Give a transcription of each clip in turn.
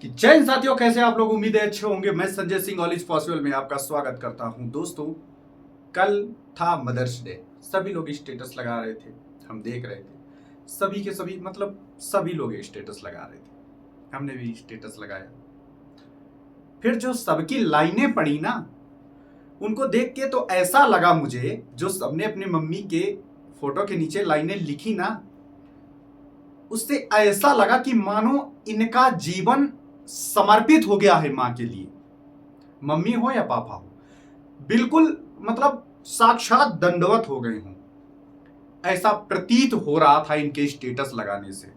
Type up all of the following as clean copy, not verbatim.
कि जय हिंद साथियों, कैसे आप लोग? उम्मीद है अच्छे होंगे। मैं Sanjay Singh all is possible में आपका स्वागत करता हूं। दोस्तों, कल था मदर्स डे। सभी लोग स्टेटस लगा रहे थे, हम देख रहे थे। सभी के सभी मतलब सभी लोग स्टेटस लगा रहे थे, हमने भी स्टेटस लगाया। फिर जो सबकी लाइनें पड़ी ना, उनको देख के तो ऐसा लगा मुझे, जो सबने अपनी मम्मी के फोटो के नीचे लाइनें लिखी ना, उससे ऐसा लगा कि मानो इनका जीवन समर्पित हो गया है मां के लिए। मम्मी हो या पापा हो, बिल्कुल मतलब साक्षात दंडवत हो गए हों, ऐसा प्रतीत हो रहा था इनके स्टेटस लगाने से।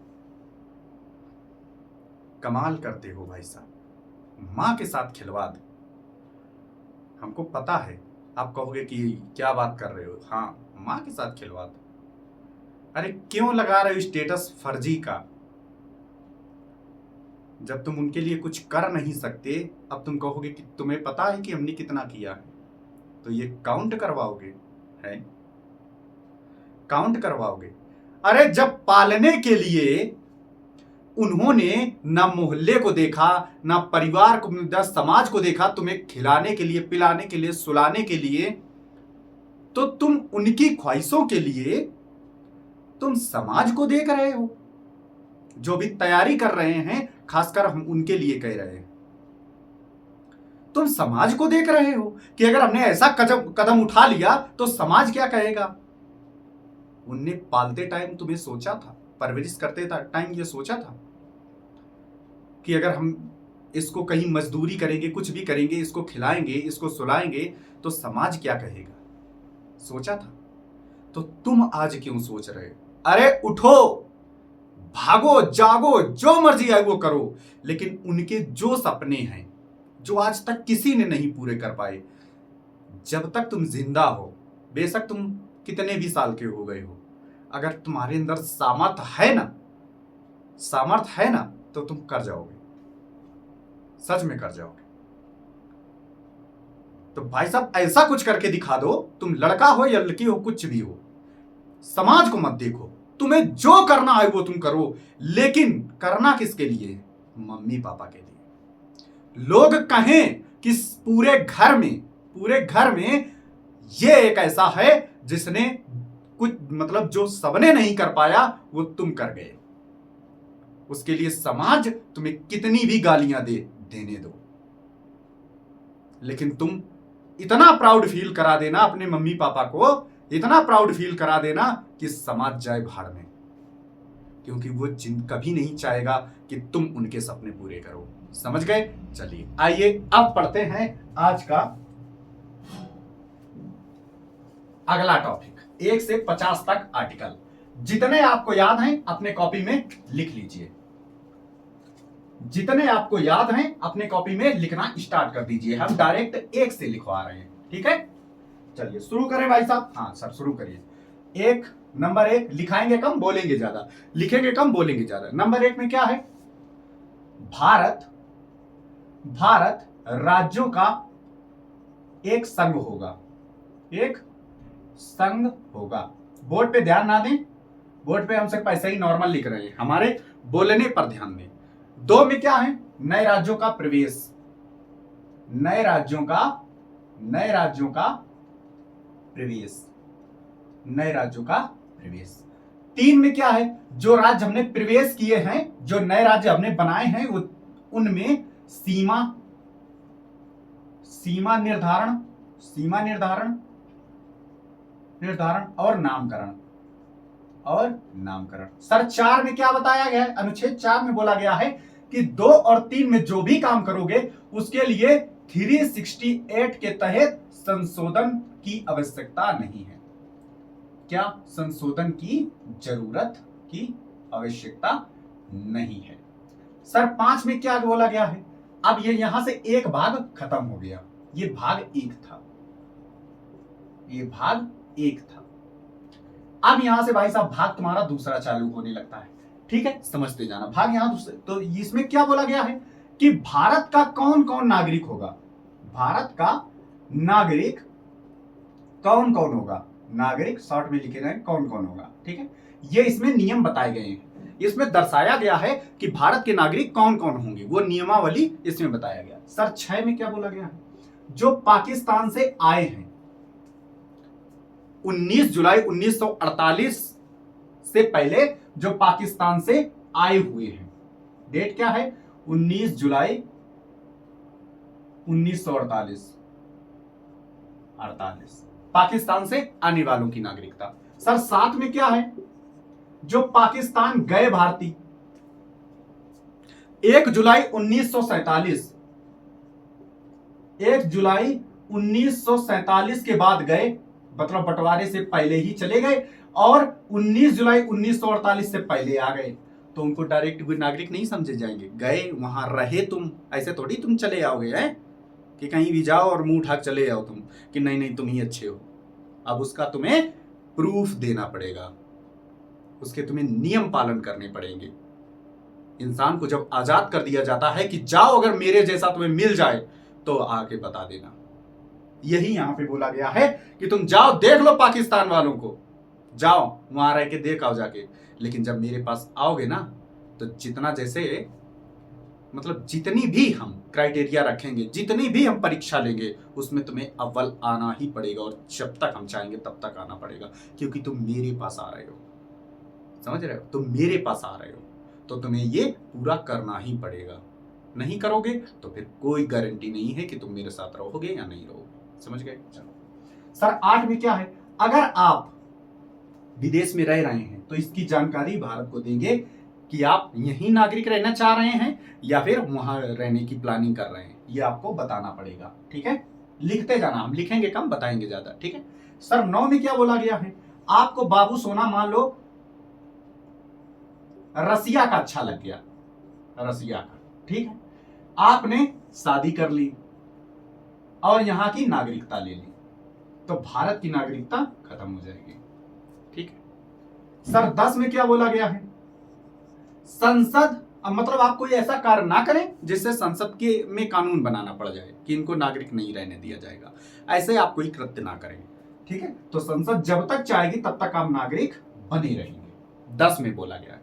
कमाल करते हो भाई साहब, मां के साथ खिलवाड़। हमको पता है आप कहोगे कि क्या बात कर रहे हो। हाँ, मां के साथ खिलवाड़। अरे क्यों लगा रहे हो स्टेटस फर्जी का? जब तुम उनके लिए कुछ कर नहीं सकते, अब तुम कहोगे कि तुम्हें पता है कि हमने कितना किया है, तो ये काउंट करवाओगे? है काउंट करवाओगे? अरे जब पालने के लिए उन्होंने ना मोहल्ले को देखा, ना परिवार को, ना समाज को देखा, तुम्हें खिलाने के लिए, पिलाने के लिए, सुलाने के लिए, तो तुम उनकी ख्वाहिशों के लिए तुम समाज को देख रहे हो। जो भी तैयारी कर रहे हैं, खासकर हम उनके लिए कह रहे हैं, तुम समाज को देख रहे हो कि अगर हमने ऐसा कदम उठा लिया तो समाज क्या कहेगा। उनने पालते टाइम तुम्हें सोचा था, परवरिश करते टाइम ये सोचा था कि अगर हम इसको कहीं मजदूरी करेंगे, कुछ भी करेंगे, इसको खिलाएंगे, इसको सुलाएंगे, तो समाज क्या कहेगा? सोचा था? तो तुम आज क्यों सोच रहे हो? अरे उठो, भागो, जागो, जो मर्जी है वो करो, लेकिन उनके जो सपने हैं, जो आज तक किसी ने नहीं पूरे कर पाए, जब तक तुम जिंदा हो, बेशक तुम कितने भी साल के हो गए हो, अगर तुम्हारे अंदर सामर्थ है ना, तो तुम कर जाओगे, सच में कर जाओगे। तो भाई साहब, ऐसा कुछ करके दिखा दो, तुम लड़का हो या लड़की हो, कुछ भी हो, समाज को मत देखो। तुम्हें जो करना है वो तुम करो, लेकिन करना किसके लिए? मम्मी पापा के लिए। लोग कहें कि पूरे घर में ये एक ऐसा है जिसने कुछ मतलब जो सबने नहीं कर पाया वो तुम कर गए। उसके लिए समाज तुम्हें कितनी भी गालियां देने दो, लेकिन तुम इतना प्राउड फील करा देना अपने मम्मी पापा को, इतना प्राउड फील करा देना कि समाज जाए भाड़ में, क्योंकि वो कभी नहीं चाहेगा कि तुम उनके सपने पूरे करो। समझ गए? चलिए आइए अब पढ़ते हैं आज का अगला टॉपिक, 1 से 50 तक आर्टिकल। जितने आपको याद हैं अपने कॉपी में लिख लीजिए, जितने आपको याद हैं अपने कॉपी में लिखना स्टार्ट कर दीजिए। हम डायरेक्ट 1 से लिखवा रहे हैं, ठीक है? चलिए शुरू करें भाई साहब। हाँ सर, शुरू करिए। नंबर 1, लिखाएंगे कम बोलेंगे ज्यादा, लिखेंगे कम बोलेंगे ज्यादा। नंबर 1 में क्या है? भारत राज्यों का एक संघ होगा, एक संघ होगा। बोर्ड पे ध्यान ना दें, बोर्ड पे हम सिर्फ ऐसे ही नॉर्मल लिख रहे हैं, हमारे बोलने पर ध्यान दें। 2 में क्या है? नए राज्यों का प्रवेश, नए राज्यों का प्रवेश, नए राज्यों का प्रवेश। 3 में क्या है? जो राज्य हमने प्रवेश किए हैं, जो नए राज्य हमने बनाए हैं, उनमें सीमा निर्धारण और नामकरण। सर 4 में क्या बताया गया है? अनुच्छेद 4 में बोला गया है कि 2 और 3 में जो भी काम करोगे उसके लिए 368 के तहत संशोधन की आवश्यकता नहीं है। क्या? संशोधन की जरूरत की आवश्यकता नहीं है। सर 5 में क्या बोला गया है? अब ये यहां से एक भाग खत्म हो गया, ये भाग 1 था। अब यहां से भाई साहब भाग तुम्हारा दूसरा चालू होने लगता है, ठीक है? समझते जाना। भाग यहां दूसरे, तो इसमें क्या बोला गया है कि भारत का कौन कौन नागरिक होगा? भारत का नागरिक कौन कौन होगा? नागरिक शॉर्ट में लिखे गए कौन कौन होगा, ठीक है? ये इसमें नियम बताए गए हैं। इसमें दर्शाया गया है कि भारत के नागरिक कौन कौन होंगे, वो नियमावली इसमें बताया गया। सर 6 में क्या बोला गया है? जो पाकिस्तान से आए हैं 19 जुलाई 1948 से पहले, जो पाकिस्तान से आए हुए हैं, डेट क्या है? 19 जुलाई 1948 पाकिस्तान से आने वालों की नागरिकता। सर 7 में क्या है? जो पाकिस्तान गए भारतीय 1 जुलाई 1947 1 जुलाई 1947 के बाद गए, मतलब बंटवारे से पहले ही चले गए, और 19 जुलाई 1948 से पहले आ गए, तो उनको डायरेक्ट नागरिक नहीं समझे जाएंगे। गए वहां रहे, तुम ऐसे थोड़ी तुम चले आओगे हैं कि कहीं भी जाओ और मुंह उठा चले आओ तुम कि नहीं नहीं तुम ही अच्छे हो। अब उसका तुम्हें प्रूफ देना पड़ेगा, उसके तुम्हें नियम पालन करने पड़ेंगे। इंसान को जब आजाद कर दिया जाता है कि जाओ, अगर मेरे जैसा तुम्हें मिल जाए तो आके बता देना। यही यहां पे बोला गया है कि तुम जाओ देख लो पाकिस्तान वालों को, जाओ वहां रह के देख आओ जाके, लेकिन जब मेरे पास आओगे ना तो जितना जैसे मतलब जितनी भी हम क्राइटेरिया रखेंगे, जितनी भी हम परीक्षा लेंगे, उसमें तुम्हें अव्वल आना ही पड़ेगा, और जब तक हम चाहेंगे तब तक आना पड़ेगा, क्योंकि तुम मेरे पास आ रहे हो। समझ रहे हो? तुम मेरे पास आ रहे हो तो तुम्हें ये पूरा करना ही पड़ेगा। नहीं करोगे तो फिर कोई गारंटी नहीं है कि तुम मेरे साथ रहोगे या नहीं रहोगे। समझ गए? चलो सर 8 में क्या है? अगर आप विदेश में रह रहे हैं तो इसकी जानकारी भारत को देंगे कि आप यही नागरिक रहना चाह रहे हैं या फिर वहां रहने की प्लानिंग कर रहे हैं, ये आपको बताना पड़ेगा। ठीक है, लिखते जाना, हम लिखेंगे कम, बताएंगे ज्यादा। ठीक है सर 9 में क्या बोला गया है? आपको बाबू सोना मान लो रसिया का अच्छा लग गया, रसिया का, ठीक है, आपने शादी कर ली और यहां की नागरिकता ले ली, तो भारत की नागरिकता खत्म हो जाएगी। ठीक है सर 10 में क्या बोला गया है? संसद, मतलब आप कोई ऐसा कार्य ना करें जिससे संसद के में कानून बनाना पड़ जाए कि इनको नागरिक नहीं रहने दिया जाएगा, ऐसे आप कोई कृत्य ना करें। ठीक है, तो संसद जब तक चाहेगी तब तक आप नागरिक बने रहेंगे। 10 में बोला गया है।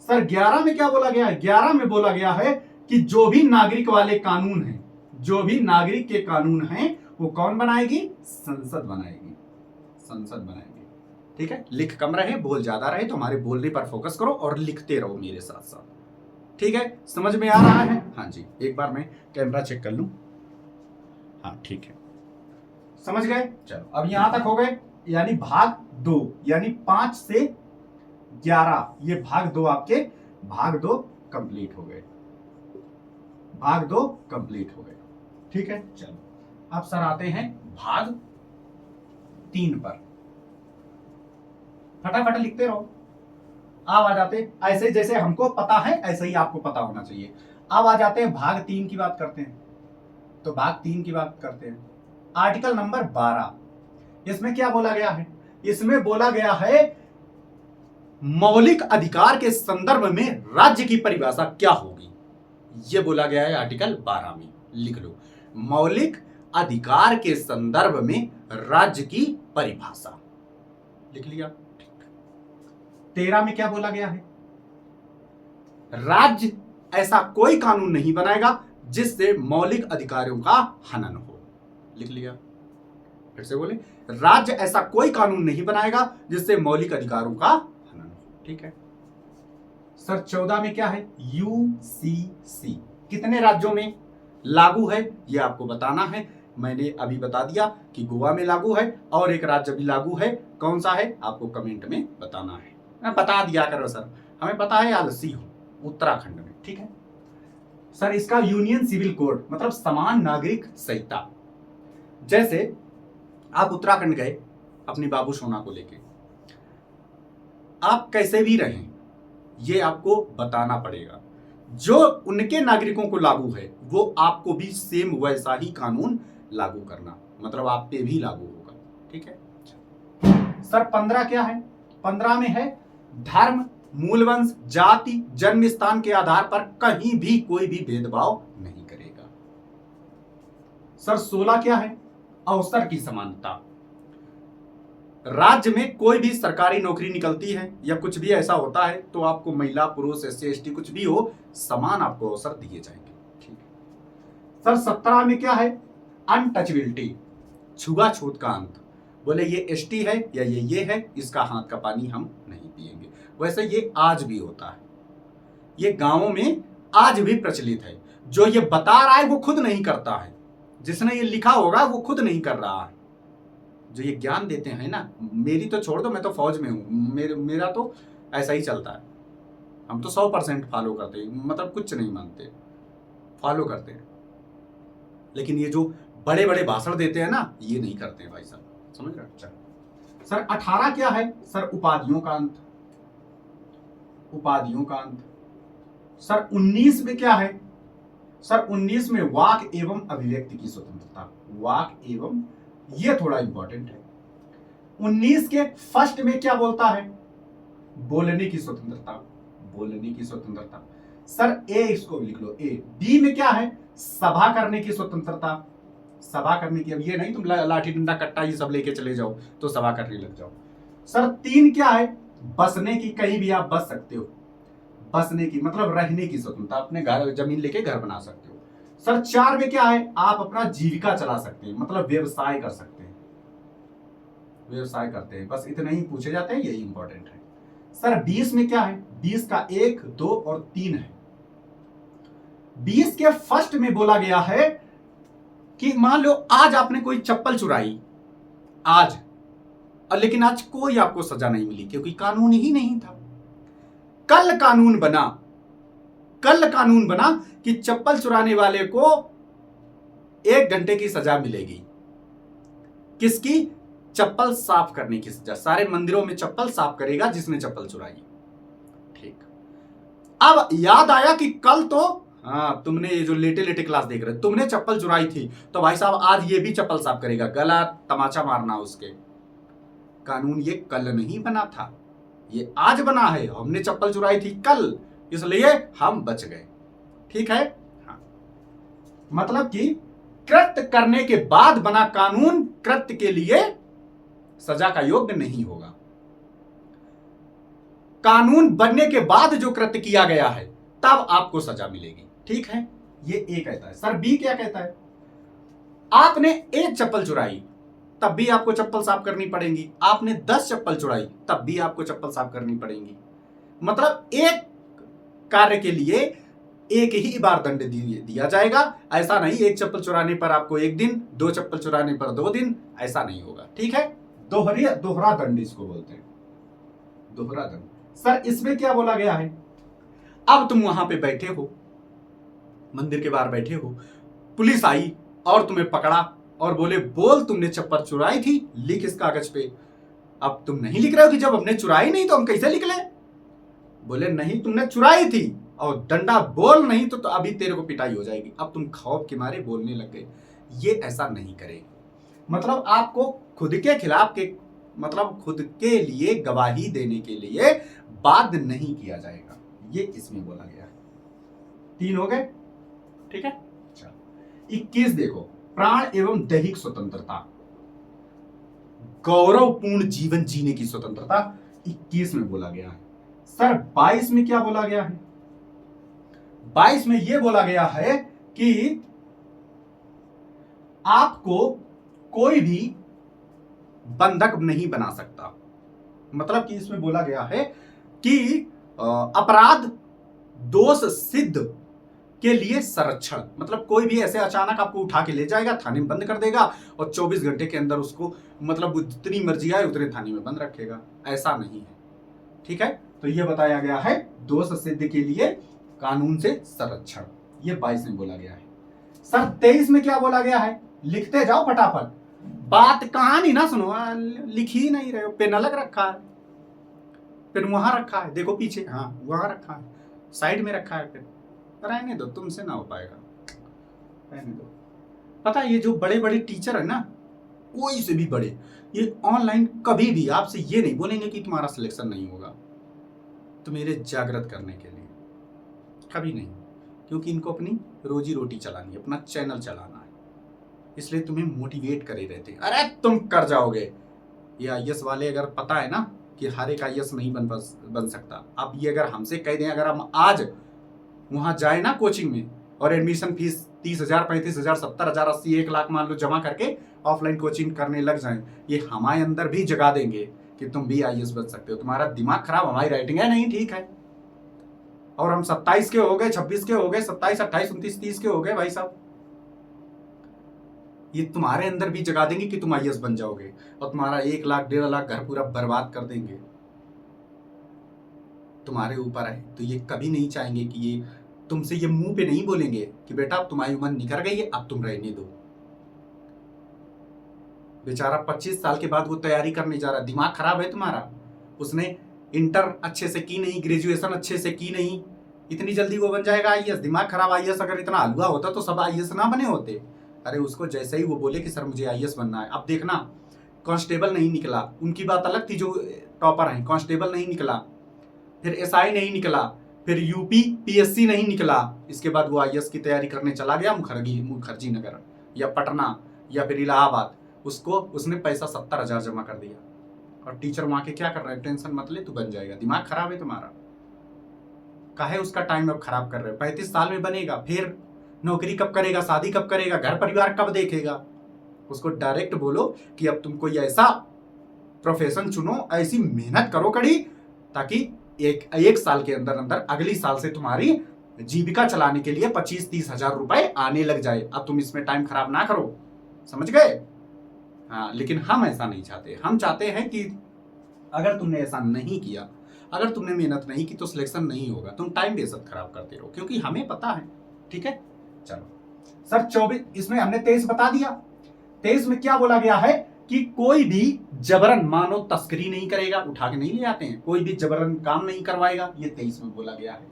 सर 11 में क्या बोला गया है? 11 में बोला गया है कि जो भी नागरिक वाले कानून हैं, जो भी नागरिक के कानून हैं, वो कौन बनाएगी? संसद बनाएगी, संसद बनाएगी। ठीक है, लिख कम रहे बोल ज्यादा रहे, तो हमारे बोलने पर फोकस करो और लिखते रहो मेरे साथ साथ। ठीक है, समझ में आ रहा है? हाँ जी, एक बार मैं कैमरा चेक कर लूं। हाँ ठीक है, समझ गए? चलो अब यहां तक हो गए, यानी भाग 2, यानी 5 से 11, ये भाग 2 आपके भाग 2 कंप्लीट हो गए, भाग 2 कंप्लीट हो गए। ठीक है, चलो अब सर आते हैं भाग 3 पर। फटाफट लिखते रहो, अब आ जाते, ऐसे जैसे हमको पता है ऐसे ही आपको पता होना चाहिए। अब आ जाते हैं भाग 3 की बात करते हैं। तो भाग 3 की बात करते हैं, आर्टिकल नंबर 12, इसमें क्या बोला गया है? इसमें बोला गया है मौलिक अधिकार के संदर्भ में राज्य की परिभाषा क्या होगी, यह बोला गया है आर्टिकल 12 में। लिख लो, मौलिक अधिकार के संदर्भ में राज्य की परिभाषा, लिख लिया। 13 में क्या बोला गया है? राज्य ऐसा कोई कानून नहीं बनाएगा जिससे मौलिक अधिकारों का हनन हो, लिख लिया। फिर से बोले, राज्य ऐसा कोई कानून नहीं बनाएगा जिससे मौलिक अधिकारों का हनन हो। ठीक है सर 14 में क्या है? यूसीसी कितने राज्यों में लागू है ये आपको बताना है। मैंने अभी बता दिया कि गोवा में लागू है, और एक राज्य भी लागू है, कौन सा है आपको कमेंट में बताना है। बता दिया करो सर, हमें पता है, आलसी हो, उत्तराखंड में। ठीक है सर, इसका यूनियन सिविल कोड मतलब समान नागरिक संहिता। जैसे आप उत्तराखंड गए अपनी बाबू सोना को लेके, आप कैसे भी रहें ये आपको बताना पड़ेगा। जो उनके नागरिकों को लागू है वो आपको भी सेम वैसा ही कानून लागू करना, मतलब आप पे भी लागू होगा। ठीक है सर 15 क्या है? 15 में है धर्म, मूलवंश, जाति, जन्म स्थान के आधार पर कहीं भी कोई भी भेदभाव नहीं करेगा। सर 16 क्या है? अवसर की समानता। राज्य में कोई भी सरकारी नौकरी निकलती है या कुछ भी ऐसा होता है तो आपको महिला पुरुष SC ST कुछ भी हो समान आपको अवसर दिए जाएंगे। ठीक है सर 17 में क्या है? अनटचबिलिटी, छुआछूत का अंत। बोले ये ST है या ये है, इसका हाथ का पानी हम नहीं पिएंगे। वैसे ये आज भी होता है, ये गांवों में आज भी प्रचलित है। जो ये बता रहा है वो खुद नहीं करता है, जिसने ये लिखा होगा वो खुद नहीं कर रहा है। जो ये ज्ञान देते हैं ना, मेरी तो छोड़ दो, मैं तो फौज में हूं, मेरा तो ऐसा ही चलता है। हम तो 100% फॉलो करते हैं, मतलब कुछ नहीं मानते, फॉलो करते हैं। लेकिन ये जो बड़े बड़े भाषण देते हैं ना, ये नहीं करते हैं भाई साहब, समझ रहे? अच्छा सर 18 क्या है? सर उपाधियों का अंत, उपाधियों का अंत। सर 19 में क्या है? सर 19 में वाक एवं अभिव्यक्ति की स्वतंत्रता, वाक एवं, ये थोड़ा इंपॉर्टेंट है। 19 के फर्स्ट में क्या बोलता है? बोलने की स्वतंत्रता, बोलने की स्वतंत्रता। सर ए इसको लिख लो, ए। बी में क्या है? सभा करने की स्वतंत्रता, सभा करने की। अब ये नहीं तुम लाठी डंडा कट्टा ये सब लेके चले जाओ तो सभा करने लग जाओ। सर 3 क्या है? बसने की, कहीं भी आप बस सकते हो, बसने की मतलब रहने की स्वतंत्रता, अपने घर जमीन लेके घर बना सकते हो। सर 4 में क्या है? आप अपना जीविका चला सकते हैं, मतलब व्यवसाय कर सकते हैं, व्यवसाय करते हैं। बस इतने ही पूछे जाते हैं, यही इंपॉर्टेंट है। सर 20 में क्या है? 20 का 1, 2 और 3 है। 20 के फर्स्ट में बोला गया है कि मान लो आज आपने कोई चप्पल चुराई आज, और लेकिन आज कोई आपको सजा नहीं मिली क्योंकि कानून ही नहीं था। कल कानून बना, कल कानून बना कि चप्पल चुराने वाले को 1 घंटे की सजा मिलेगी। किसकी? चप्पल साफ करने की सजा। सारे मंदिरों में चप्पल साफ करेगा जिसने चप्पल चुराई। ठीक, अब याद आया कि कल तो हाँ तुमने ये जो लेटे लेटे क्लास देख रहे तुमने चप्पल चुराई थी, तो भाई साहब आज ये भी चप्पल साफ करेगा, गला तमाचा मारना उसके। कानून ये कल नहीं बना था, ये आज बना है। हमने चप्पल चुराई थी कल, इसलिए हम बच गए। ठीक है हाँ। मतलब कि कृत्य करने के बाद बना कानून कृत्य के लिए सजा का योग्य नहीं होगा। कानून बनने के बाद जो कृत्य किया गया है तब आपको सजा मिलेगी। ठीक है, ये ए कहता है। सर बी क्या कहता है? आपने 1 चप्पल चुराई तब भी आपको चप्पल साफ करनी पड़ेगी, आपने 10 चप्पल चुराई तब भी आपको चप्पल साफ करनी पड़ेगी। मतलब एक कार्य के लिए एक ही बार दंड दिया जाएगा। ऐसा नहीं 1 चप्पल चुराने पर आपको 1 दिन, 2 चप्पल चुराने पर 2 दिन, ऐसा नहीं होगा। ठीक है, दोहरा दंड इसको बोलते हैं, दोहरा दंड। सर इसमें क्या बोला गया है? अब तुम वहां पे बैठे हो, मंदिर के बाहर बैठे हो, पुलिस आई और तुम्हें पकड़ा और बोले बोल तुमने चप्पल चुराई थी, लिख इस कागज पे। अब तुम नहीं लिख रहे हो कि जब हमने चुराई नहीं तो हम कैसे लिख लें? बोले नहीं तुमने चुराई थी और डंडा बोल नहीं तो अभी तेरे को पिटाई हो जाएगी। अब तुम खौफ के मारे बोलने लग गए। ये ऐसा नहीं करेगी, मतलब आपको खुद के खिलाफ के, मतलब खुद के लिए गवाही देने के लिए बाध्य नहीं किया जाएगा, ये इसमें बोला गया है। 3 हो गए। ठीक है, 21 देखो, प्राण एवं दैहिक स्वतंत्रता, गौरवपूर्ण जीवन जीने की स्वतंत्रता 21 में बोला गया है। सर 22 में क्या बोला गया है? 22 में यह बोला गया है कि आपको कोई भी बंधक नहीं बना सकता। मतलब कि इसमें बोला गया है कि अपराध दोष सिद्ध के लिए संरक्षण, मतलब कोई भी ऐसे अचानक आपको उठा के ले जाएगा, थाने में बंद कर देगा और 24 घंटे के अंदर उसको, मतलब जितनी मर्जी आए उतने थाने में बंद रखेगा, ऐसा नहीं है। ठीक है, तो यह बताया गया है दोष सिद्ध के लिए कानून से संरक्षण, ये 22 में बोला गया है। सर 23 में क्या बोला गया है? लिखते जाओ फटाफट, बात कहानी ना सुनो, लिख ही नहीं रहे हो। पेन अलग रखा है, पेन वहां रखा है, देखो पीछे, हाँ वहां रखा है, साइड में रखा है पेन। रहने दो, तुमसे ना हो पाएगा, रहने दो। पता है ये जो बड़े बड़े टीचर है ना, कोई से भी बड़े, ये ऑनलाइन कभी भी आपसे ये नहीं बोलेंगे कि तुम्हारा सिलेक्शन नहीं होगा, तो मेरे जागृत करने के लिए कभी नहीं, क्योंकि इनको अपनी रोजी रोटी चलानी है, अपना चैनल चलाना है, इसलिए तुम्हें मोटिवेट करे रहते हैं। अरे तुम कर जाओगे, ये आईएएस वाले अगर पता है ना कि हर एक आईएएस नहीं बन सकता, अब ये अगर हमसे कह दें, अगर हम आज वहां जाए ना कोचिंग में और एडमिशन फीस 30,000, 35,000, 70,000, 80, 1 लाख मान लो जमा करके ऑफलाइन कोचिंग करने लग जाएं, ये हमारे अंदर भी जगा देंगे कि तुम भी आईएएस बन सकते हो। तुम्हारा दिमाग खराब, हमारी राइटिंग है नहीं ठीक है, और हम 27 के हो गए, 26 के हो गए, 27, 28, 29, 30 के हो गए भाई साहब। ये तुम्हारे अंदर भी जगा देंगे कि तुम आईएएस बन जाओगे और तुम्हारा 1 लाख 1.5 लाख घर पूरा बर्बाद कर देंगे। तुम्हारे ऊपर है, तो ये कभी नहीं चाहेंगे कि ये तुमसे ये मुंह पे नहीं बोलेंगे कि बेटा अब तुम्हारी उम्र निकल गई है, अब तुम रहने दो। बेचारा 25 साल के बाद वो तैयारी करने जा रहा है, दिमाग खराब है तुम्हारा। उसने इंटर अच्छे से की नहीं, ग्रेजुएशन अच्छे से की नहीं, इतनी जल्दी वो बन जाएगा आईएएस? दिमाग खराब। आईएएस अगर इतना हलवा होता तो सब आईएएस ना बने होते। अरे उसको जैसे ही वो बोले कि सर मुझे आईएएस बनना है, अब देखना कांस्टेबल नहीं निकला, उनकी बात अलग थी जो टॉपर हैं, कांस्टेबल नहीं निकला, फिर एसआई नहीं निकला, फिर यूपी पीएससी नहीं निकला, इसके बाद वो आईएएस की तैयारी करने चला गया मुखर्जी नगर या पटना या फिर इलाहाबाद। उसको उसने पैसा 70,000 जमा कर दिया, और टीचर वहां के क्या कर रहे हैं, टेंशन मत ले तू बन जाएगा। दिमाग खराब है तुम्हारा, काहे उसका टाइम अब खराब कर रहे हो? 35 साल में बनेगा, फिर नौकरी कब करेगा, शादी कब करेगा, घर परिवार कब देखेगा? उसको डायरेक्ट बोलो कि अब तुम कोई ऐसा प्रोफेशन चुनो, ऐसी मेहनत करो कड़ी, ताकि एक साल के अंदर अंदर अगली साल से तुम्हारी जीविका चलाने के लिए 25-30 हजार रुपए आने लग जाए। अब तुम इसमें टाइम खराब ना करो, समझ गए? हाँ, लेकिन हम ऐसा नहीं चाहते। हम चाहते हैं कि अगर तुमने ऐसा नहीं किया, अगर तुमने मेहनत नहीं की तो सिलेक्शन नहीं होगा। तुम टाइम बेशक खराब करते रहो, क्योंकि हमें पता है। ठीक है, चलो सर 24 इसमें हमने 23 बता दिया। 23 में क्या बोला गया है कि कोई भी जबरन मानव तस्करी नहीं करेगा, उठा के नहीं ले आते हैं, कोई भी जबरन काम नहीं करवाएगा, ये 23 में बोला गया है।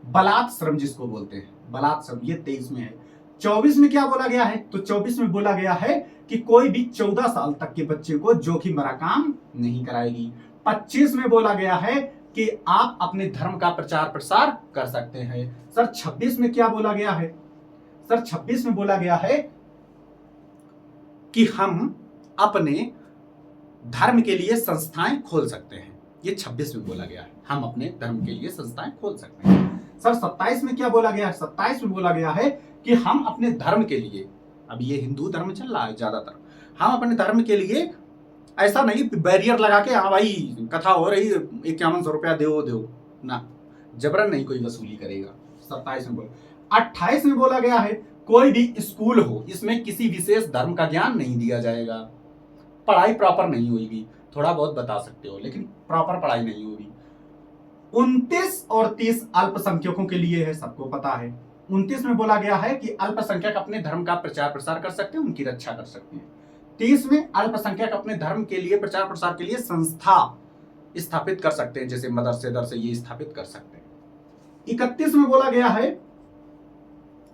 बलात् श्रम जिसको बोलते हैं, बलात् श्रम, ये 23 में है। 24 में क्या बोला गया है? तो 24 में बोला गया है कि कोई भी 14 साल तक के बच्चे को जोखिम भरा काम नहीं कराएगी। 25 में बोला गया है कि आप अपने धर्म का प्रचार प्रसार कर सकते हैं। सर 26 में क्या बोला गया है? सर 26 में बोला गया है कि हम अपने धर्म के लिए संस्थाएं खोल सकते हैं। ये 26 में बोला गया है, हम अपने धर्म के लिए संस्थाएं खोल सकते हैं। सर 27 में क्या बोला गया है? 27 में बोला गया है कि हम अपने धर्म के लिए, अब ये हिंदू धर्म चल रहा है ज्यादातर, हम अपने धर्म के लिए ऐसा नहीं बैरियर लगा के, हाँ भाई कथा हो रही 5100 रुपया दो ना, जबरन नहीं कोई वसूली करेगा। 27 में बोला। 28 में बोला गया है कोई भी स्कूल हो, इसमें किसी विशेष धर्म का ज्ञान नहीं दिया जाएगा, पढ़ाई प्रॉपर नहीं होगी, थोड़ा बहुत बता सकते हो लेकिन प्रॉपर पढ़ाई नहीं होगी। 29 और 30 अल्पसंख्यकों के लिए है, सबको पता है। 29 में बोला गया है कि अल्पसंख्यक अपने धर्म का प्रचार प्रसार कर सकते हैं, उनकी रक्षा कर सकते हैं। 30 में अल्पसंख्यक अपने धर्म के लिए प्रचार प्रसार के लिए संस्था स्थापित कर सकते हैं, जैसे मदरसे दरसे ये स्थापित कर सकते हैं। 31 में बोला गया है,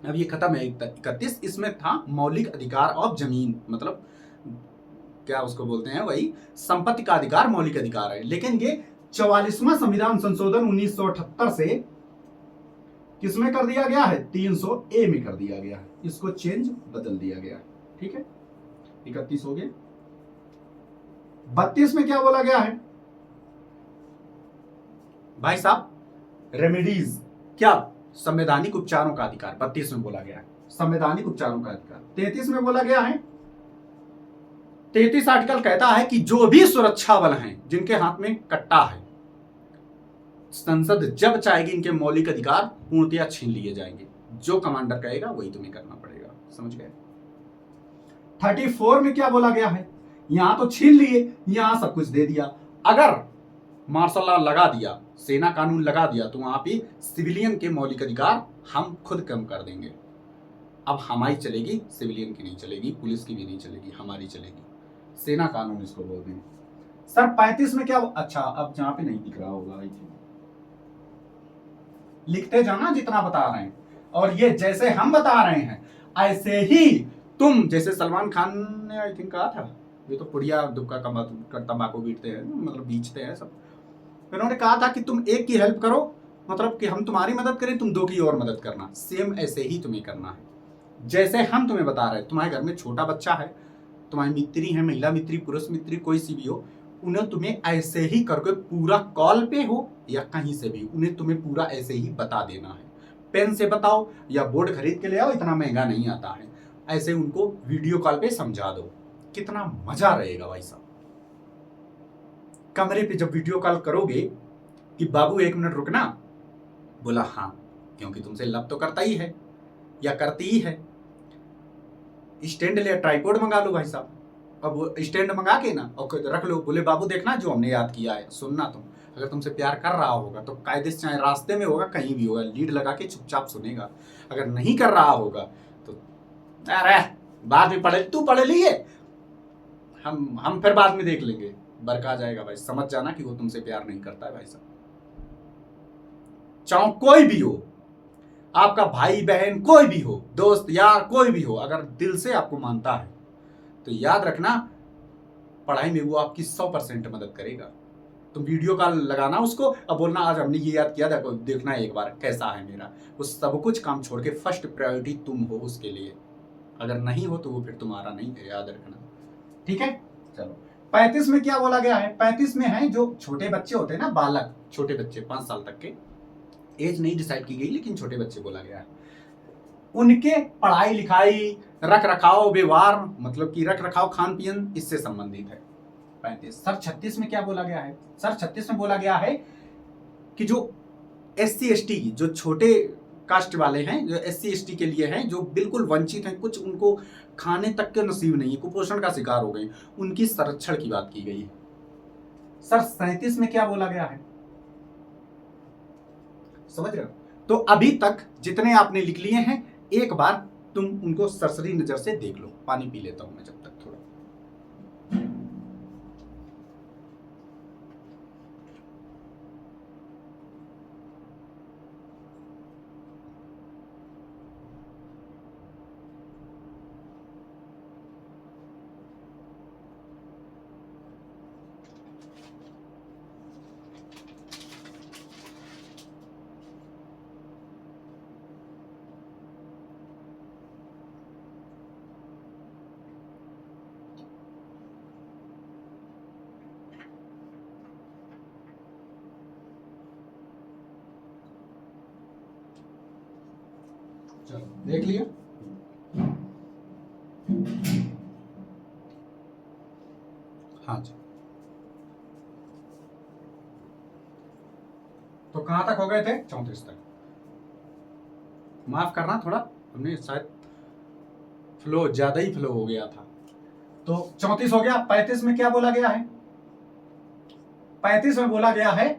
अब ये खत्म है 31, इसमें था मौलिक अधिकार ऑफ जमीन, मतलब क्या उसको बोलते हैं, वही संपत्ति का अधिकार मौलिक अधिकार है। लेकिन ये 44वां संविधान संशोधन 1978 से किसमें कर दिया गया है? 300A में कर दिया गया है, इसको चेंज बदल दिया गया है। ठीक है, 31 हो गए। 32 में क्या बोला गया है भाई साहब? रेमेडीज, क्या? संवैधानिक उपचारों का अधिकार 32 में बोला गया है, संवैधानिक उपचारों का अधिकार। 33 में बोला गया है, 33 आर्टिकल कहता है कि जो भी सुरक्षा बल हैं जिनके हाथ में कट्टा है, संसद जब चाहेगी इनके मौलिक अधिकार पूर्णतया छीन लिए जाएंगे। जो कमांडर कहेगा वही तुम्हें करना पड़ेगा, समझ गए? 34 में क्या बोला गया है? यहां तो छीन लिए, यहां सब कुछ दे दिया, अगर मार्शल लॉ लगा दिया, सेना कानून लगा दिया, तो वहां पे सिविलियन के मौलिक अधिकार हम खुद कम कर देंगे। अब हमारी चलेगी, सिविलियन की नहीं चलेगी, पुलिस की भी नहीं चलेगी, हमारी चलेगी, सेना कानून इसको बोलते हैं। सर 35 में क्या? अच्छा अब जहां पे नहीं दिख रहा होगा, लिखते जाना जितना बता रहे हैं, और ये जैसे हम बता रहे हैं ऐसे ही तुम, जैसे सलमान खान ने आई थिंक कहा था, ये तो पुड़िया दुक्का तंबाकू बीटते हैं, मतलब बीचते हैं सब, उन्होंने कहा था कि तुम एक की हेल्प करो, मतलब कि हम तुम्हारी मदद करें, तुम 2 की और मदद करना। सेम ऐसे ही तुम्हें करना है, जैसे हम तुम्हें बता रहे हैं। तुम्हारे घर में छोटा बच्चा है, तुम्हारी मित्री है, महिला मित्री, पुरुष मित्री, कोई सी भी हो, उन्हें तुम्हें ऐसे ही करके पूरा कॉल पे हो या कहीं से भी उन्हें तुम्हें पूरा ऐसे ही बता देना है। पेन से बताओ या बोर्ड खरीद के ले आओ, इतना महंगा नहीं आता है। ऐसे उनको वीडियो कॉल पे समझा दो, कितना मजा रहेगा भाई साहब। कमरे पे जब वीडियो कॉल करोगे कि बाबू 1 मिनट रुकना, बोला हाँ, क्योंकि तुमसे लव तो करता ही है या करती ही है। स्टैंड ले, ट्राइपॉड मंगा लो भाई साहब। अब वो स्टैंड मंगा के ना और रख लो, बोले बाबू देखना जो हमने याद किया है, सुनना तुम। अगर तुमसे प्यार कर रहा होगा तो कायदे से, चाहे रास्ते में होगा कहीं भी होगा, लीड लगा के चुपचाप सुनेगा। अगर नहीं कर रहा होगा तो अरे बाद में पढ़े, तू पढ़ लिए, हम फिर बाद में देख लेंगे, बरका जाएगा भाई। समझ जाना कि वो तुमसे प्यार नहीं करता है भाई साहब। चाहे कोई भी हो, आपका भाई बहन कोई भी हो, दोस्त यार कोई भी हो, अगर दिल से आपको मानता है तो याद रखना पढ़ाई में वो आपकी 100% मदद करेगा। तुम वीडियो कॉल लगाना उसको, अब बोलना आज हमने ये याद किया, देखो देखना एक बार कैसा है मेरा। वो सब कुछ काम छोड़ के फर्स्ट प्रायोरिटी तुम हो उसके लिए। अगर नहीं हो तो वो फिर तुम्हारा नहीं है, याद रखना। ठीक है, चलो 35 में क्या बोला गया है? 35 में है जो छोटे बच्चे होते हैं ना, बालक, छोटे बच्चे 5 साल तक के, एज नहीं डिसाइड की गई लेकिन छोटे बच्चे बोला गया है, उनके पढ़ाई लिखाई, रख रखाव, व्यवहार, मतलब कि रख रखाव, खान पीन, इससे संबंधित है 35। सर 36 में क्या बोला गया है? सर 36 में बोला गया है कि जो SC ST की, जो छोटे कास्ट वाले हैं, जो SC ST के लिए हैं, जो बिल्कुल वंचित हैं, कुछ उनको खाने तक के नसीब नहीं है, कुपोषण का शिकार हो गए, उनकी संरक्षण की बात की गई है। सर 37 में क्या बोला गया है? समझ रहे हो? तो अभी तक जितने आपने लिख लिए हैं, एक बार तुम उनको सरसरी नजर से देख लो। पानी पी लेता हूं मैं जब तक थोड़ा। चलो देख लिया। हाँ जी, तो कहां तक हो गए थे? 34 तक। माफ करना, थोड़ा हमने शायद फ्लो ज्यादा ही फ्लो हो गया था। तो 34 हो गया। 35 में क्या बोला गया है? 35 में बोला गया है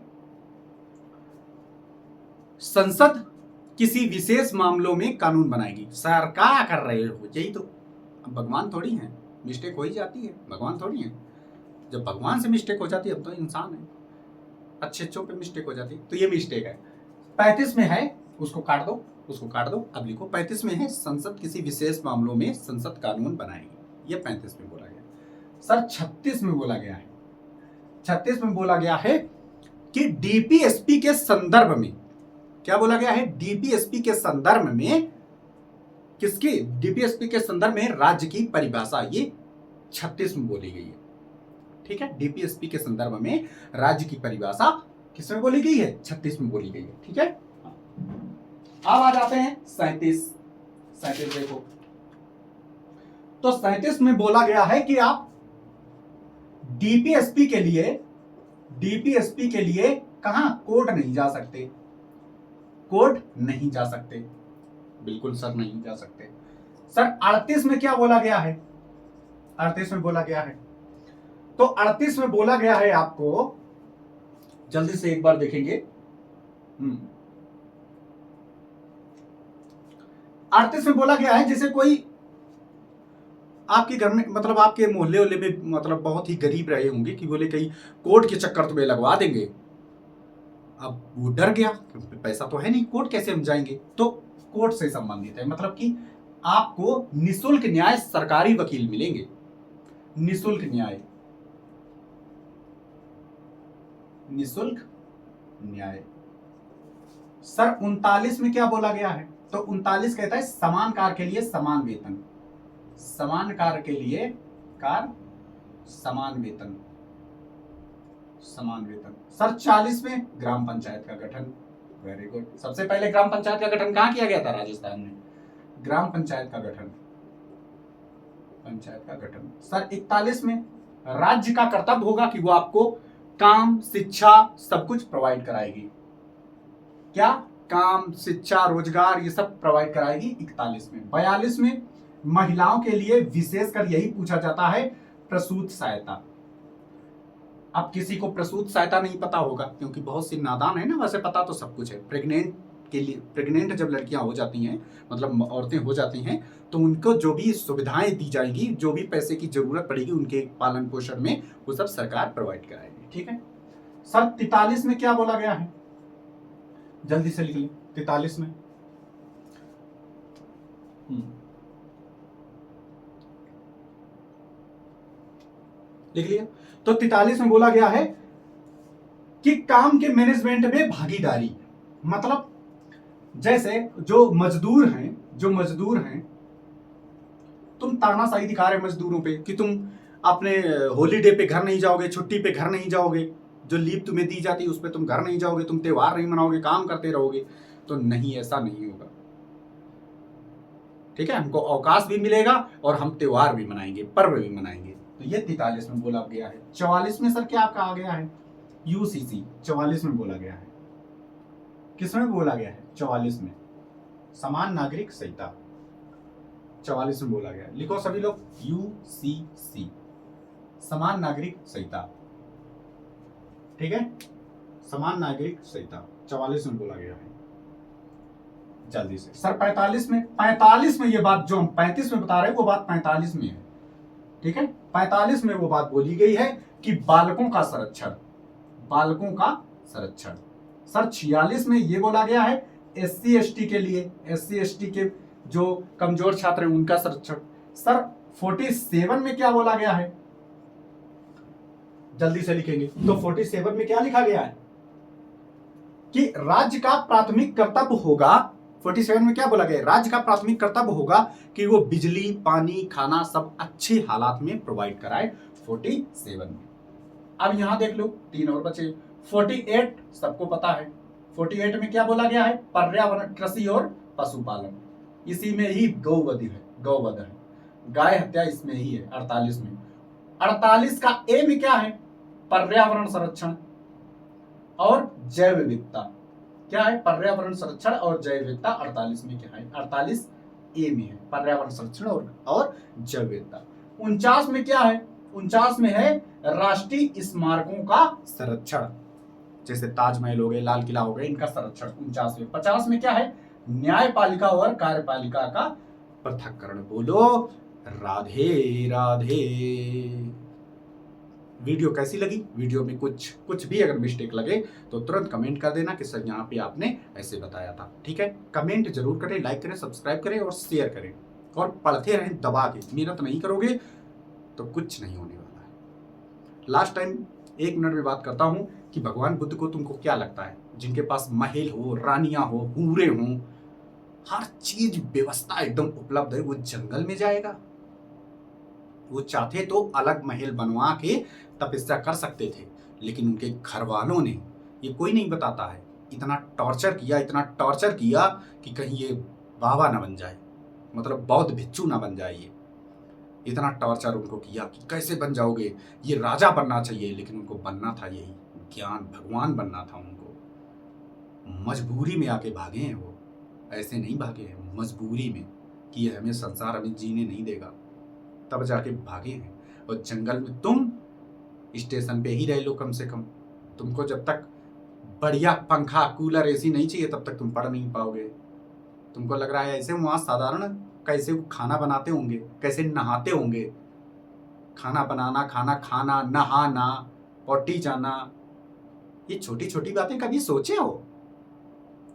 संसद किसी विशेष मामलों में कानून बनाएगी। सर क्या कर रहे हो? यही तो, भगवान थोड़ी है, मिस्टेक हो ही जाती है, भगवान थोड़ी है। जब भगवान से मिस्टेक हो जाती है, अब तो इंसान है, अच्छे अच्छों पे मिस्टेक हो जाती है, तो ये मिस्टेक है। 35 में है, उसको काट दो, उसको काट दो, अब लिखो 35 में है संसद किसी विशेष मामलों में संसद कानून बनाएगी, ये 35 में बोला गया। सर 36 में बोला गया है, 36 में बोला गया है कि DPSP के संदर्भ में, क्या बोला गया है? DPSP के संदर्भ में, किसके? DPSP के संदर्भ में राज्य की परिभाषा, ये 36 में बोली गई है। ठीक है, DPSP के संदर्भ में राज्य की परिभाषा किसमें बोली गई है? 36 में बोली गई है। ठीक है, अब आ जाते हैं 37। 37 देखो, तो 37 में बोला गया है कि आप DPSP के लिए कहां? कोर्ट नहीं जा सकते, कोर्ट नहीं जा सकते, बिल्कुल सर नहीं जा सकते। सर 38 में क्या बोला गया है? 38 में बोला गया है, तो 38 में बोला गया है, आपको जल्दी से एक बार देखेंगे। 38 में बोला गया है जैसे कोई आपके घर में, मतलब आपके मोहल्ले वोल्ले में, मतलब बहुत ही गरीब रहे होंगे कि बोले कहीं कोर्ट के चक्कर तुम्हें लगवा देंगे। अब वो डर गया, पैसा तो है नहीं, कोर्ट कैसे हम जाएंगे? तो कोर्ट से संबंधित है, मतलब कि आपको निशुल्क न्याय, सरकारी वकील मिलेंगे, निशुल्क न्याय, निशुल्क न्याय। सर 39 में क्या बोला गया है? तो 39 कहता है समान कार्य के लिए समान वेतन, समान कार्य के लिए समान वेतन। समान वेतन। सर 40 में ग्राम पंचायत का गठन। Very good. सबसे पहले ग्राम पंचायत का गठन कहाँ किया गया था? राजस्थान में। ग्राम पंचायत का गठन, पंचायत का गठन। सर 41 में राज्य का कर्तव्य होगा कि वो आपको काम, शिक्षा सब कुछ प्रोवाइड कराएगी। क्या? काम, शिक्षा, रोजगार ये सब प्रोवाइड कराएगी 41 में। 42 में महिलाओं के लिए विशेषकर यही पूछा जाता है, प्रसूत सहायता। अब किसी को प्रसूत सहायता नहीं पता होगा क्योंकि बहुत सी नादान है ना, वैसे पता तो सब कुछ है। प्रेग्नेंट के लिए, प्रेग्नेंट जब लड़कियां हो जाती हैं, मतलब औरतें हो जाती हैं, तो उनको जो भी सुविधाएं दी जाएंगी, जो भी पैसे की जरूरत पड़ेगी उनके पालन पोषण में, वो सब सरकार प्रोवाइड कराएगी। ठीक है सर। 43 में क्या बोला गया है? जल्दी से लिख लें। 43 में लिख लिया। तो 43 में बोला गया है कि काम के मैनेजमेंट में भागीदारी। मतलब जैसे जो मजदूर हैं, तुम तानाशाही दिखा रहे मजदूरों पे कि तुम अपने हॉलीडे पे घर नहीं जाओगे, छुट्टी पे घर नहीं जाओगे, जो लीव तुम्हें दी जाती है उस पे तुम घर नहीं जाओगे, तुम त्योहार नहीं मनाओगे, काम करते रहोगे। तो नहीं, ऐसा नहीं होगा। ठीक है, हमको अवकाश भी मिलेगा और हम त्योहार भी मनाएंगे, पर्व भी मनाएंगे। तो ये 43 में बोला गया है। 44 में सर क्या कहा गया है? यूसीसी 44 में बोला गया है। किसमें बोला गया है? 44 में। समान नागरिक संहिता 44 में बोला गया है। लिखो सभी लोग, यूसीसी, समान नागरिक संहिता। ठीक है, समान नागरिक संहिता 44 में बोला गया है। जल्दी से सर 45 में ये बात जो हम 35 में बता रहे हैं वो बात 45 में है। ठीक है, 45 में वो बात बोली गई है कि बालकों का संरक्षण, बालकों का संरक्षण। सर 46 में ये बोला गया है एससी एसटी के लिए, एससी एसटी के जो कमजोर छात्र हैं उनका संरक्षण। सर 47 में क्या बोला गया है? जल्दी से लिखेंगे। तो 47 में क्या लिखा गया है कि राज्य का प्राथमिक कर्तव्य होगा। 47 में क्या बोला गया? राज्य का प्राथमिक कर्तव्य होगा कि वो बिजली, पानी, खाना सब अच्छे हालात में प्रोवाइड कराए। 47 में। अब यहां देख लो, 3 और बचे। 48 सबको पता है। 48 में क्या बोला गया है? पर्यावरण, कृषि और पशुपालन। इसी में ही गौवध है, गौवध है, गाय हत्या इसमें ही है 48 में। 48 का ए में क्या है? पर्यावरण संरक्षण और जैव विविधता। क्या है? पर्यावरण संरक्षण और जैव विविधता 48 में क्या है? 48 ए में है पर्यावरण संरक्षण और जैव विविधता। 49 में क्या है? 49 में है राष्ट्रीय स्मारकों का संरक्षण, जैसे ताजमहल हो गए, लाल किला हो गए, इनका संरक्षण 49 में। 50 में क्या है? न्यायपालिका और कार्यपालिका का पृथक्करण। बोलो राधे राधे। वीडियो कैसी लगी? वीडियो में कुछ भी अगर मिस्टेक लगे तो तुरंत कमेंट कर देना कि सर यहाँ पे आपने ऐसे बताया था। ठीक है, कमेंट जरूर करें, लाइक करें, सब्सक्राइब करें और शेयर करें और पढ़ते रहें दबा के। मेहनत नहीं करोगे तो कुछ नहीं होने वाला है। लास्ट टाइम 1 मिनट में बात करता हूं कि भगवान बुद्ध को तुमको क्या लगता है? जिनके पास महल हो, रानियां हो, हूरे हों, हर चीज व्यवस्था एकदम उपलब्ध है, वो जंगल में जाएगा? वो चाहते तो अलग महल बनवा के तपस्या कर सकते थे, लेकिन उनके घर वालों ने, ये कोई नहीं बताता है, इतना टॉर्चर किया कि कहीं ये बाबा ना बन जाए, मतलब बौद्ध भिक्षु ना बन जाए। ये इतना टॉर्चर उनको किया कि कैसे बन जाओगे, ये राजा बनना चाहिए, लेकिन उनको बनना था यही ज्ञान, भगवान बनना था उनको। मजबूरी में आके भागे हैं वो, ऐसे नहीं भागे हैं, मजबूरी में कि ये हमें संसार हमें जीने नहीं देगा, तब जाके भागे हैं। और जंगल में तुम स्टेशन पे ही रह लो कम से कम। तुमको जब तक बढ़िया पंखा, कूलर, एसी नहीं चाहिए तब तक तुम पढ़ नहीं पाओगे। तुमको लग रहा है ऐसे वहां साधारण कैसे खाना बनाते होंगे, कैसे नहाते होंगे, खाना बनाना, खाना खाना, नहाना, पॉटी जाना, ये छोटी छोटी बातें कभी सोचे हो?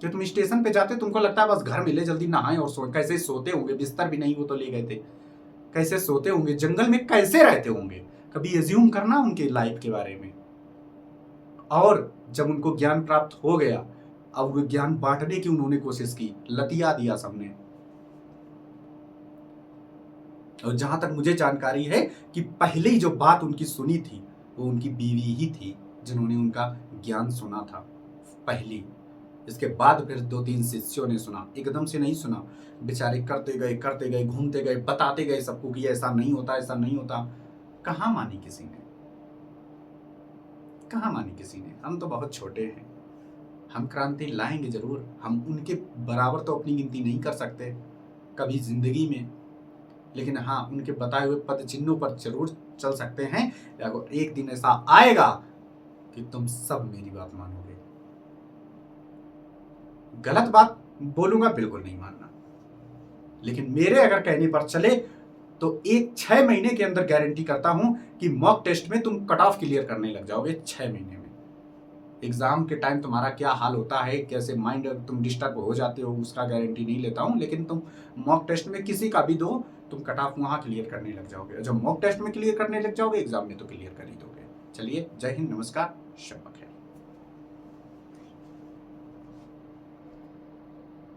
कि तुम स्टेशन पे जाते तुमको लगता है बस घर मिले जल्दी नहाएं और सोएं। कैसे सोते होंगे, बिस्तर भी नहीं वो तो ले गए थे, कैसे सोते होंगे, जंगल में कैसे रहते होंगे, कभी एज्यूम करना उनके लाइफ के बारे में। और जब उनको ज्ञान प्राप्त हो गया, अब वो ज्ञान बांटने की उन्होंने कोशिश की, लतिया दिया सबने। और जहां तक मुझे जानकारी है कि पहले ही जो बात उनकी सुनी थी वो उनकी बीवी ही थी, जिन्होंने उनका ज्ञान सुना था पहली। इसके बाद फिर 2-3 शिष्यों ने सुना, एकदम से नहीं सुना। बेचारे करते गए, घूमते गए, बताते गए सबको कि ऐसा नहीं होता, ऐसा नहीं होता। कहाँ मानी किसी ने? कहाँ मानी किसी ने? हम तो बहुत छोटे हैं। हम क्रांति लाएंगे जरूर। हम उनके बराबर तो अपनी गिनती नहीं कर सकते कभी जिंदगी में, लेकिन हाँ, उनके बताए हुए पद चिन्हों पर जरूर चल सकते हैं। अगर एक दिन ऐसा आएगा कि तुम सब मेरी बात मानोगे। गलत बात बोलूंगा बिल्कुल नहीं मानना, लेकिन मेरे अगर कहने पर चले तो 6 महीने के अंदर गारंटी करता हूं कि मॉक टेस्ट में तुम कट ऑफ क्लियर करने लग जाओगे 6 महीने में। एग्जाम के टाइम तुम्हारा क्या हाल होता है, कैसे माइंड तुम डिस्टर्ब हो जाते हो, उसका गारंटी नहीं लेता हूं, लेकिन तुम मॉक टेस्ट में किसी का भी दो, तुम कट ऑफ वहां क्लियर करने लग जाओगे। जब मॉक टेस्ट में क्लियर करने लग जाओगे, एग्जाम में तो क्लियर कर ही दोगे। चलिए, जय हिंद, नमस्कार, शब्बा खैर।